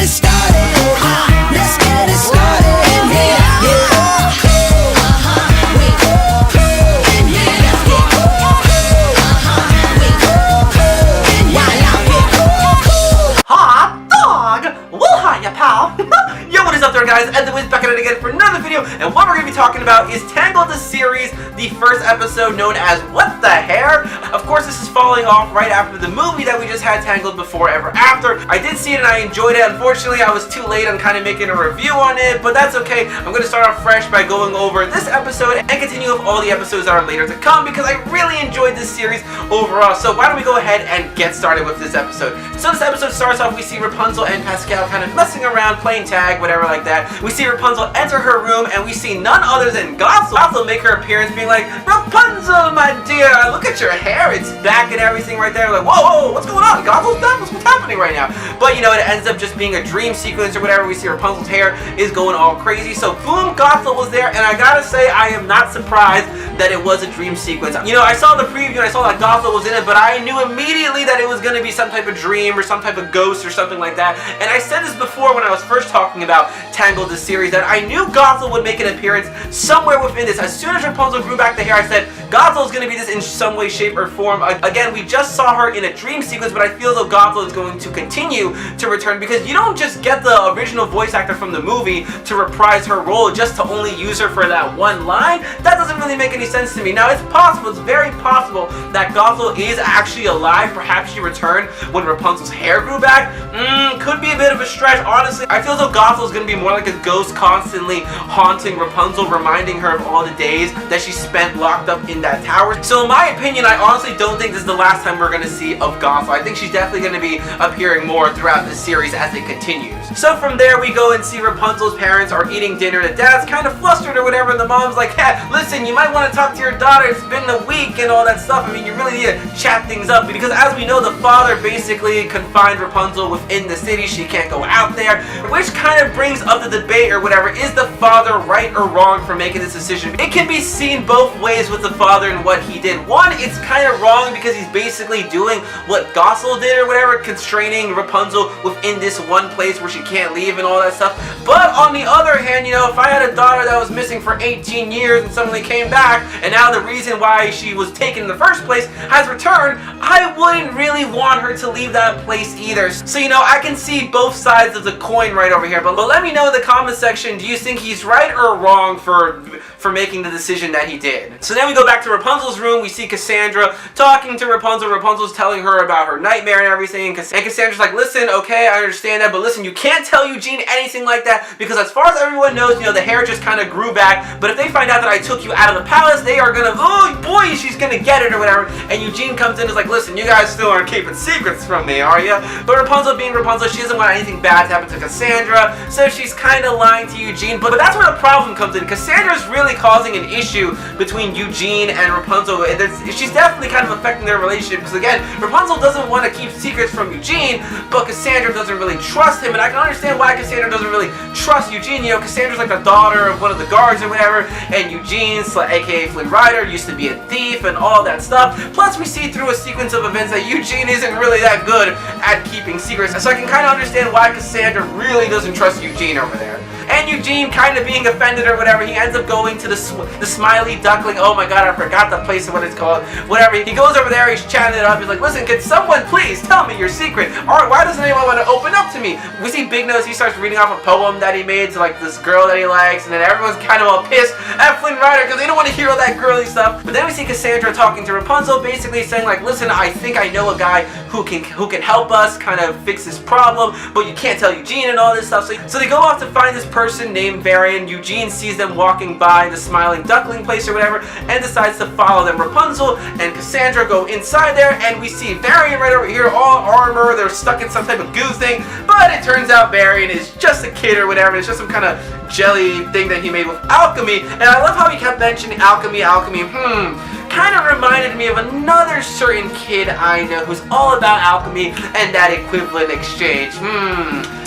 it started. Let's get it started in here. Hot dog! Well, hiya, pal. Yo, what is up there, guys? Ed the Wiz back at it again for another video, and what we're going to be talking about is Tangled, the series, the first episode known as What the Hair? Of course, this is following off right after the movie that we just had, Tangled Before Ever After. I did see it and I enjoyed it. Unfortunately, I was too late on kind of making a review on it, but that's okay. I'm going to start off fresh by going over this episode and continue with all the episodes that are later to come because I really enjoyed this series overall. So why don't we go ahead and get started with this episode. So this episode starts off, we see Rapunzel and Pascal kind of messing around, playing tag, whatever like that. We see Rapunzel enter her room and we see none other than Gothel. Gothel make her appearance being like, Rapunzel, my dear, look at your hair, it's back and everything right there. Like, whoa, what's going on? Gothel's back? What's happening right now? But you know, it ends up just being a dream sequence or whatever. We see Rapunzel's hair is going all crazy. So boom, Gothel was there, and I gotta say, I am not surprised that it was a dream sequence. You know, I saw the preview and I saw that Gothel was in it, but I knew immediately that it was going to be some type of dream or some type of ghost or something like that. And I said this before when I was first talking about Tangled, the series, that I knew Gothel would make an appearance somewhere within this. As soon as Rapunzel grew back the hair, I said, Gothel's going to be this in some way, shape, or form. Again, we just saw her in a dream sequence, but I feel though Gothel is going to continue to return because you don't just get the original voice actor from the movie to reprise her role just to only use her for that one line. That doesn't really make any sense to me. Now, it's possible, it's very possible that Gothel is actually alive. Perhaps she returned when Rapunzel's hair grew back. Could be a bit of a stretch, honestly. I feel as though Gothel is going to be more like a ghost constantly haunting Rapunzel, reminding her of all the days that she spent locked up in that tower. So in my opinion, I honestly don't think this is the last time we're going to see of Gothel. I think she's definitely going to be appearing more throughout this series as it continues. So from there, we go and see Rapunzel's parents are eating dinner. The dad's kind of flustered or whatever, and the mom's like, hey, listen, you might want to talk to your daughter. It's been a week and all that stuff. I mean, you really need to chat things up because as we know, the father basically confined Rapunzel within the city. She can't go out there, which kind of brings up the debate or whatever. Is the father right or wrong for making this decision? It can be seen both ways with the father and what he did. One, it's kind of wrong because he's basically doing what Gothel did or whatever, constraining Rapunzel within this one place where she can't leave and all that stuff. But on the other hand, you know, if I had a daughter that was missing for 18 years and suddenly came back, and now the reason why she was taken in the first place has returned, I wouldn't really want her to leave that place either. So, you know, I can see both sides of the coin right over here. But let me know in the comment section, do you think he's right or wrong for making the decision that he did? So then we go back to Rapunzel's room. We see Cassandra talking to Rapunzel. Rapunzel's telling her about her nightmare and everything. And Cassandra's like, listen, okay, I understand that, but listen, you can't tell Eugene anything like that because as far as everyone knows, you know, the hair just kind of grew back. But if they find out that I took you out of the palace, they are gonna, oh boy, she's gonna get it or whatever. And Eugene comes in and is like, listen, you guys still aren't keeping secrets from me, are you? But Rapunzel being Rapunzel, she doesn't want anything bad to happen to Cassandra, so she's kind of lying to Eugene. But that's where the problem comes in. Cassandra's really causing an issue between Eugene and Rapunzel. She's definitely kind of affecting their relationship because, again, Rapunzel doesn't want to keep secrets from Eugene, but Cassandra doesn't really trust him. And I can understand why Cassandra doesn't really trust Eugene. You know, Cassandra's like the daughter of one of the guards or whatever, and Eugene's, aka Flynn Rider, used to be a thief and all that stuff. Plus, we see through a sequence of events that Eugene isn't really that good at keeping secrets. So I can kind of understand why Cassandra really doesn't trust Eugene over there. And Eugene kind of being offended or whatever, he ends up going to the Smiley Duckling. Oh my god, I forgot the place of what it's called. Whatever. He goes over there, he's chatting it up. He's like, listen, can someone please tell me your secret? Or why doesn't anyone want to open up to me? We see Big Nose, he starts reading off a poem that he made to like this girl that he likes, and then everyone's kind of all pissed at Flynn Rider because they don't want to hear all that girly stuff. But then we see Cassandra talking to Rapunzel, basically saying like, listen, I think I know a guy who can help us kind of fix this problem, but you can't tell Eugene and all this stuff. So they go off to find this person named Varian. Eugene sees them walking by the Smiling Duckling place or whatever and decides to follow them. Rapunzel and Cassandra go inside there and we see Varian right over here, all armor. They're stuck in some type of goo thing, but it turns out Varian is just a kid or whatever. It's just some kind of jelly thing that he made with alchemy. And I love how he kept mentioning alchemy. Kind of reminded me of another certain kid I know who's all about alchemy and that equivalent exchange.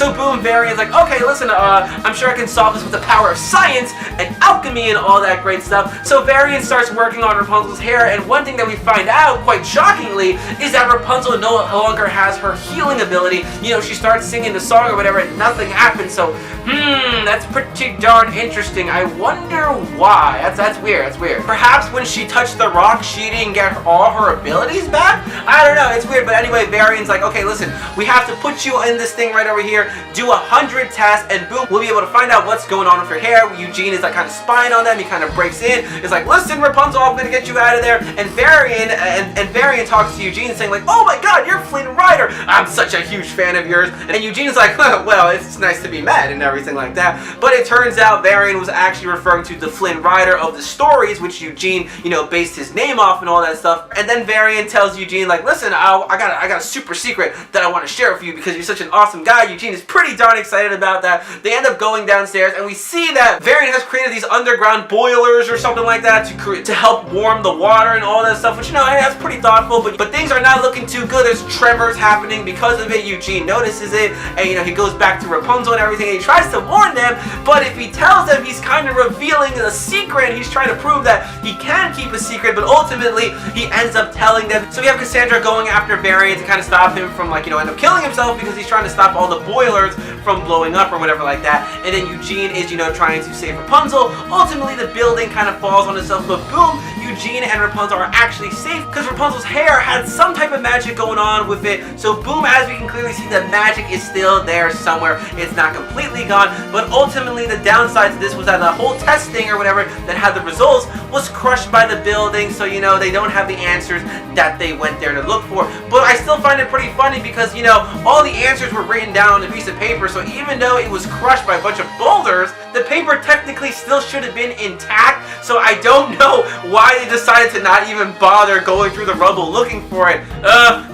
So boom, Varian's like, okay, listen, I'm sure I can solve this with the power of science and alchemy and all that great stuff. So Varian starts working on Rapunzel's hair, and one thing that we find out, quite shockingly, is that Rapunzel no longer has her healing ability. You know, she starts singing the song or whatever, and nothing happens. So, that's pretty darn interesting. I wonder why. That's weird. That's weird. Perhaps when she touched the rock, she didn't get all her abilities back? I don't know. It's weird. But anyway, Varian's like, okay, listen, we have to put you in this thing right over here, do 100 tests, and boom, we'll be able to find out what's going on with your hair. Eugene is like kind of spying on them. He kind of breaks in. It's like, listen, Rapunzel, I'm gonna get you out of there. And Varian talks to Eugene, saying like, oh my God, you're Flynn Rider. I'm such a huge fan of yours. And Eugene's like, well, it's nice to be met and everything like that. But it turns out Varian was actually referring to the Flynn Rider of the stories, which Eugene, you know, based his name off and all that stuff. And then Varian tells Eugene like, listen, I got a super secret that I want to share with you because you're such an awesome guy. Eugene is pretty darn excited about that. They end up going downstairs, and we see that Varian has created these underground boilers or something like that to help warm the water and all that stuff, which, you know, hey, that's pretty thoughtful, but things are not looking too good. There's tremors happening because of it. Eugene notices it, and, you know, he goes back to Rapunzel and everything, and he tries to warn them, but if he tells them, he's kind of revealing a secret. He's trying to prove that he can keep a secret, but ultimately, he ends up telling them. So we have Cassandra going after Varian to kind of stop him from, like, you know, end up killing himself because he's trying to stop all the boilers from blowing up or whatever like that. And then Eugene is, you know, trying to save Rapunzel. Ultimately, the building kind of falls on itself, but boom, Eugene and Rapunzel are actually safe because Rapunzel's hair had some type of magic going on with it. So boom, as we can clearly see, the magic is still there somewhere. It's not completely gone, but ultimately the downside to this was that the whole test thing or whatever that had the results was crushed by the building. So, you know, they don't have the answers that they went there to look for. But I still find it pretty funny because, you know, all the answers were written down on a piece of paper. So even though it was crushed by a bunch of boulders, the paper technically still should have been intact. So I don't know why they decided to not even bother going through the rubble looking for it.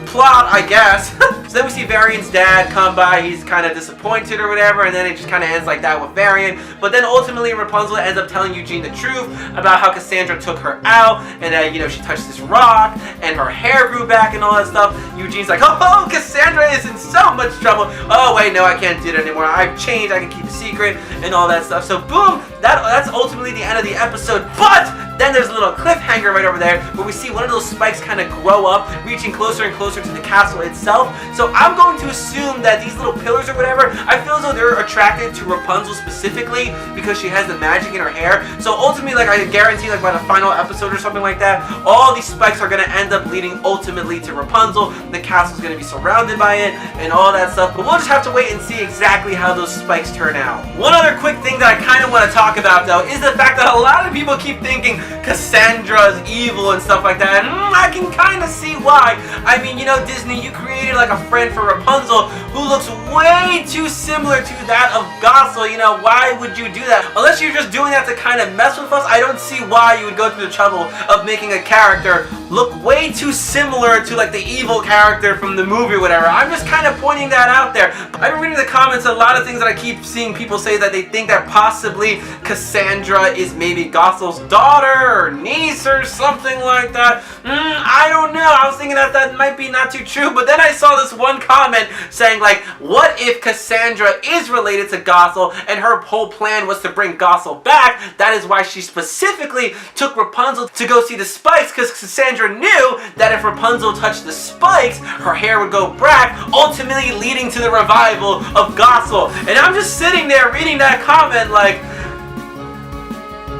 Plot, I guess. So then we see Varian's dad come by. He's kind of disappointed or whatever, and then it just kind of ends like that with Varian. But then ultimately Rapunzel ends up telling Eugene the truth about how Cassandra took her out, and that, you know, she touched this rock and her hair grew back and all that stuff. Eugene's like, oh, Cassandra is in so much trouble. Oh wait, no, I can't do it anymore. I've changed. I can keep a secret and all that stuff. So boom, that's ultimately the end of the episode. But then there's a little cliffhanger right over there where we see one of those spikes kind of grow up, reaching closer and closer to the castle itself. So I'm going to assume that these little pillars or whatever, I feel as though they're attracted to Rapunzel specifically because she has the magic in her hair. So ultimately, like, I guarantee, like, by the final episode or something like that, all these spikes are going to end up leading ultimately to Rapunzel. The castle's going to be surrounded by it and all that stuff. But we'll just have to wait and see exactly how those spikes turn out. One other quick thing that I kind of want to talk about, though, is the fact that a lot of people keep thinking Cassandra's evil and stuff like that. And I can kind of see why. I mean, you know, Disney, you created like a friend for Rapunzel who looks way too similar to that of Gothel. You know, why would you do that? Unless you're just doing that to kind of mess with us, I don't see why you would go through the trouble of making a character look way too similar to like the evil character from the movie or whatever. I'm just kind of pointing that out there. I've been reading the comments a lot of things that I keep seeing people say that they think that possibly Cassandra is maybe Gothel's daughter or niece or something like that. I don't know. I was thinking that might be not too true, but then I saw this one comment saying like, what if Cassandra is related to Gothel and her whole plan was to bring Gothel back? That is why she specifically took Rapunzel to go see the spikes, because Cassandra knew that if Rapunzel touched the spikes, her hair would go black, ultimately leading to the revival of Gothel. And I'm just sitting there reading that comment like,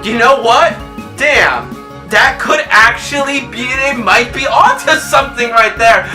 you know what? Damn. That could actually be, they might be onto something right there.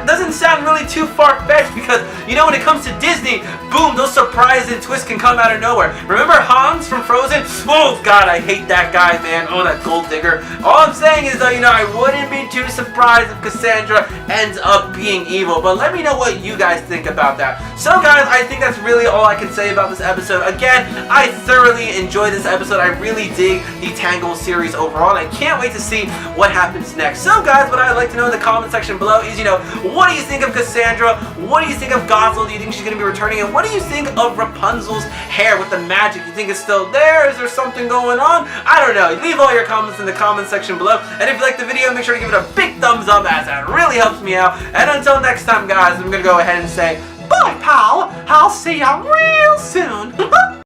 Doesn't sound really too far-fetched because, you know, when it comes to Disney, boom, those surprises and twists can come out of nowhere. Remember Hans from Frozen? Oh, God, I hate that guy, man. Oh, that gold digger. All I'm saying is, though, you know, I wouldn't be too surprised if Cassandra ends up being evil. But let me know what you guys think about that. So, guys, I think that's really all I can say about this episode. Again, I thoroughly enjoyed this episode. I really dig the Tangled series overall, and I can't wait to see what happens next. So guys, what I'd like to know in the comment section below is, you know, what do you think of Cassandra? What do you think of Gothel? Do you think she's going to be returning? And what do you think of Rapunzel's hair with the magic? Do you think it's still there? Is there something going on? I don't know. Leave all your comments in the comment section below. And if you like the video, make sure to give it a big thumbs up, as that really helps me out. And until next time, guys, I'm going to go ahead and say Bye, pal. I'll see ya real soon.